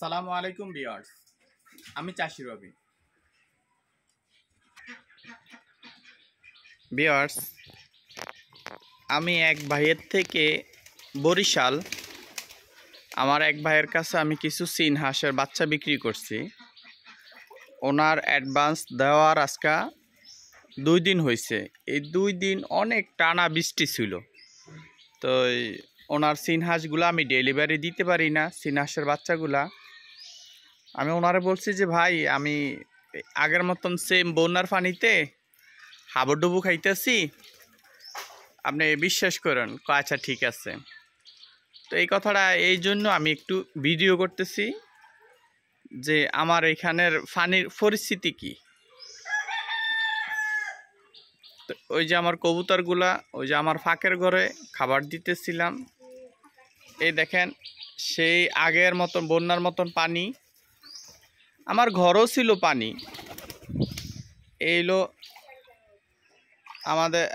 আসসালামু আলাইকুম ভিউয়ার্স। আমি চাষি রবি। ভিউয়ার্স, আমি এক ভাইয়ের থেকে বরিশাল আমার এক ভাইয়ের কাছে আমি কিছু চীন হাঁসের বাচ্চা বিক্রি করছি। ওনার অ্যাডভান্স দেওয়ার আজকে 2 দিন হয়েছে। এই 2 দিন অনেক টানা বৃষ্টি ছিল, তো ওনার চীন হাঁসগুলো আমি ডেলিভারি দিতে পারি না। চীন হাঁসের বাচ্চাগুলা আমি ওনারে বলছি যে ভাই, আমি আগের মতন সেম বন্যার পানিতে হাবুডুবু খাইতেছি, আপনি বিশ্বাস করেন। আচ্ছা ঠিক আছে। তো এই কথাটা এই জন্য আমি একটু ভিডিও করতেছি যে আমার এখানের পানির পরিস্থিতি কি। তো ওই যে আমার কবুতরগুলা ওই যে আমার ফাঁকের ঘরে খাবার দিতেছিলাম, এই দেখেন সেই আগের মতন বন্যার মতন পানি। আমার ঘরও ছিল পানি। এইলো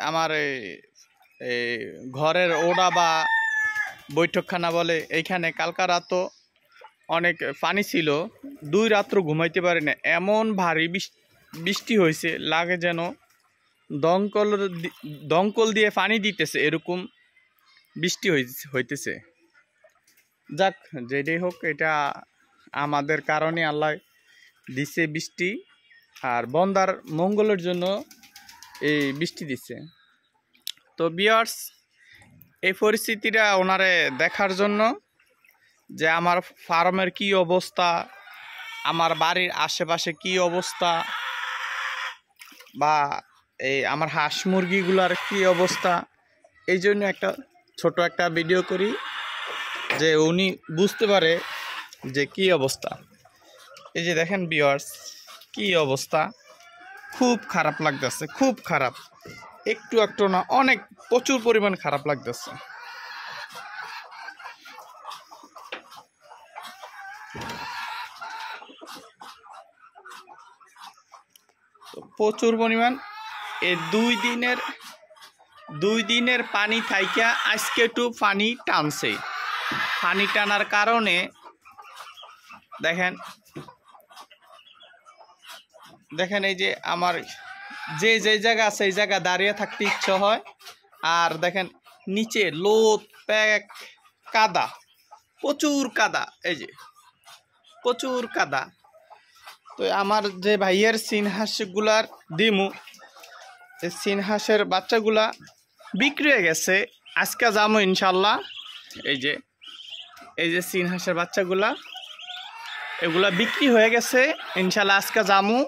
আমার এই ঘরের ওড়া বা বৈঠকখানা বলে, এইখানে কালকা রাতও অনেক পানি ছিল। 2 রাত্র ঘুমাইতে পারি না, এমন ভারী বৃষ্টি হয়েছে, লাগে যেন দমকল দিয়ে পানি দিতেছে, এরকম বৃষ্টি হইতেছে। যাক, যেটাই হোক, এটা আমাদের কারণে আল্লাহ দিছে বৃষ্টি, আর বন্দার মঙ্গলের জন্য এই বৃষ্টি দিচ্ছে। তো ভিউয়ার্স, এই পরিস্থিতিটা ওনারে দেখার জন্য যে আমার ফার্মের কি অবস্থা, আমার বাড়ির আশেপাশে কি অবস্থা, বা এই আমার হাঁস মুরগিগুলার কি অবস্থা, এই জন্য ছোট একটা ভিডিও করি যে উনি বুঝতে পারে যে কি অবস্থা। এই যে দেখেন ভিউয়ার্স, কি অবস্থা, খুব খারাপ লাগতেছে, খুব খারাপ। একটু না, অনেক প্রচুর পরিমাণ খারাপ লাগতেছে। প্রচুর পরিমাণ এই 2 দিনের পানি থাইকা আজকে একটু পানি টানছে। পানি টানার কারণে দেখেন এই যে আমার যে জায়গা আছে এই জায়গা দাঁড়িয়ে থাকতে ইচ্ছে হয়। আর দেখেন নিচে লোদ প্যাক কাদা, প্রচুর কাদা, এই যে প্রচুর কাদা। তো আমার যে ভাইয়ের চীন হাঁসগুলার দিমু, এই চীন হাঁসের বাচ্চাগুলা বিক্রি হয়ে গেছে, আজকে যাবো ইনশাল্লাহ। এই যে চীন হাঁসের বাচ্চাগুলা, এগুলা বিক্রি হয়ে গেছে ইনশাল্লাহ। আজকে যাবো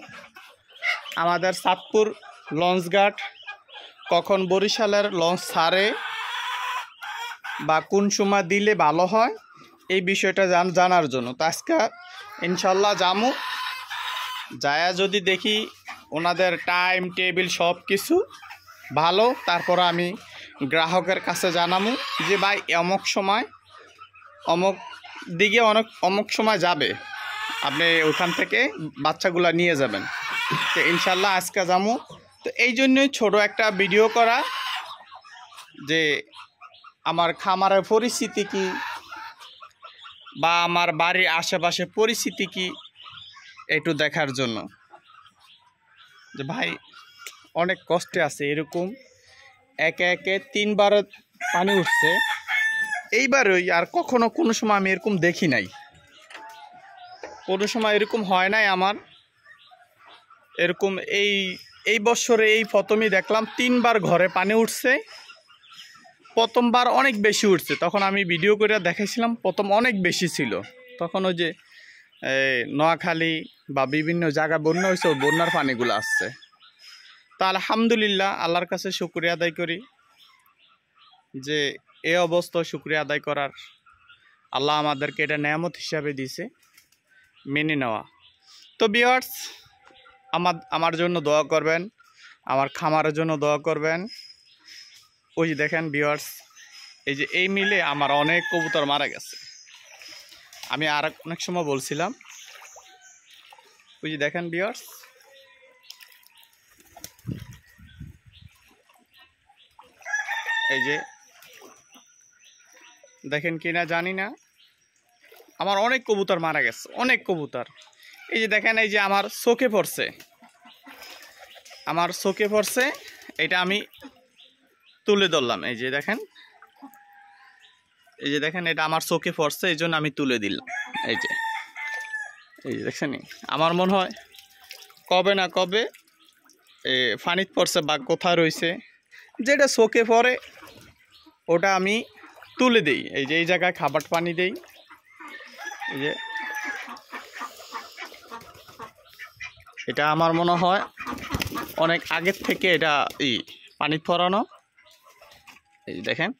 আমাদের চাঁদপুর লঞ্চ ঘাট, কখন বরিশালের লঞ্চ ছাড়ে বা কোন সময় দিলে ভালো হয়, এই বিষয়টা জানার জন্য। তো আজকে ইনশাল্লাহ যাবো, যায়া যদি দেখি ওনাদের টাইম টেবিল সব কিছু ভালো, তারপর আমি গ্রাহকের কাছে জানাবো যে ভাই অমুক সময় অমুক দিকে অমুক সময় যাবে, আপনি ওখান থেকে বাচ্চাগুলা নিয়ে যাবেন। তো ইনশাল্লাহ আজকে যাবো। তো এই জন্যই ছোট একটা ভিডিও করা যে আমার খামারের পরিস্থিতি কি বা আমার বাড়ির আশেপাশে পরিস্থিতি কি, একটু দেখার জন্য। যে ভাই অনেক কষ্টে আছে, এরকম একে 3 বার পানি উঠছে এইবারই, আর কখনো কোনো সময় আমি এরকম দেখি নাই, কোনো সময় এরকম হয় নাই আমার। এরকম এই বছরে এই প্রথমই দেখলাম 3 বার ঘরে পানি উঠছে। প্রথমবার অনেক বেশি উঠছে, তখন আমি ভিডিও করে দেখাইছিলাম, প্রথম অনেক বেশি ছিল। তখন ওই যে নোয়াখালী বা বিভিন্ন জায়গা বন্যা হয়েছে, ওই বন্যার পানিগুলো আসছে। তা আলহামদুলিল্লাহ, আল্লাহর কাছে শুকরিয়া আদায় করি যে এই অবস্থা শুকরিয়া আদায় করার, আল্লাহ আমাদেরকে এটা নেয়ামত হিসাবে দিয়েছে, মেনে নেওয়া। তো ভিউয়ার্স, আমার জন্য দোয়া করবেন, আমার খামারের জন্য দোয়া করবেন। ওই যে দেখেন ভিউয়ার্স, এই মিলে আমার অনেক কবুতর মারা গেছে। আমি আর অনেক সময় বলছিলাম, ওই যে দেখেন ভিউয়ার্স, এই যে দেখেন কিনা জানি না, আমার অনেক কবুতর মারা গেছে, অনেক কবুতর। এই যে দেখেন, এই যে আমার চোখে পড়ছে, আমার চোখে পড়ছে, এটা আমি তুলে ধরলাম। এই যে দেখেন, এই যে দেখেন, এটা আমার চোখে পড়ছে, এই জন্য আমি তুলে দিলাম। এই যে দেখছেন, আমার মনে হয় কবে না কবে ফানিত পড়ছে বা কোথায় রয়েছে, যেটা চোখে পড়ে ওটা আমি তুলে দিই। এই যে এই জায়গায় খাবার পানি দেই। এই যে এটা আমার মনে হয় অনেক আগের থেকে এটা পানি পরানো। এই যে দেখেন।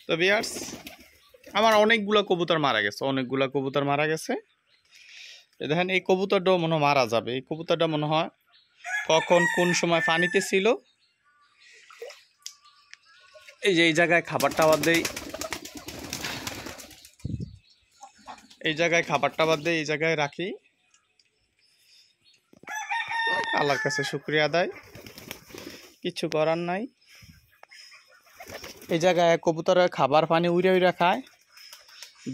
তো ভিউয়ার্স, আমার অনেকগুলা কবুতর মারা গেছে, অনেকগুলা কবুতর মারা গেছে। দেখেন, এই কবুতরটাও মনে হয় মারা যাবে। এই কবুতরটা মনে হয় কখন কোন সময় পানিতে ছিল। এই যে এই জায়গায় খাবার টাবার দেই, এই জায়গায় খাবার টাবার দেই, এই জায়গায় রাখি। আল্লাহর কাছে শুকরিয়া আদায়, কিছু করার নাই। এই জায়গায় কবুতরের খাবার পানি উড়ে উড়ে খায়।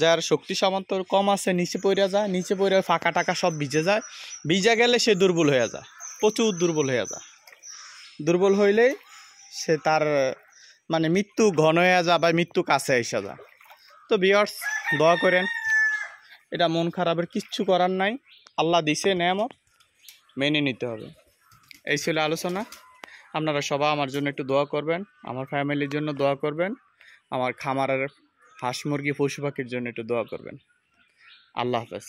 যার শক্তি সামর্থ্য কম আছে নিচে পড়ে যায়, নিচে পড়ে ফাঁকা টাকা সব ভিজে যায়। ভিজে গেলে সে দুর্বল হয়ে যায়, প্রচুর দুর্বল হয়ে যায়। দুর্বল হইলেই সে তার মানে মৃত্যু ঘন হয়ে যায় বা মৃত্যু কাছে এসে যায়। তো ভিউয়ার্স, দোয়া করেন, এটা মন খারাপের কিচ্ছু করার নাই। আল্লাহ দিছে নেয়ামত, মেনে নিতে হবে। এই ছিল আলোচনা। আপনারা সবাই আমার জন্য একটু দোয়া করবেন, আমার ফ্যামিলির জন্য দোয়া করবেন, আমার খামারের হাঁস মুরগি পশু পাখির জন্য একটু দোয়া করবেন। আল্লাহ হাফেজ।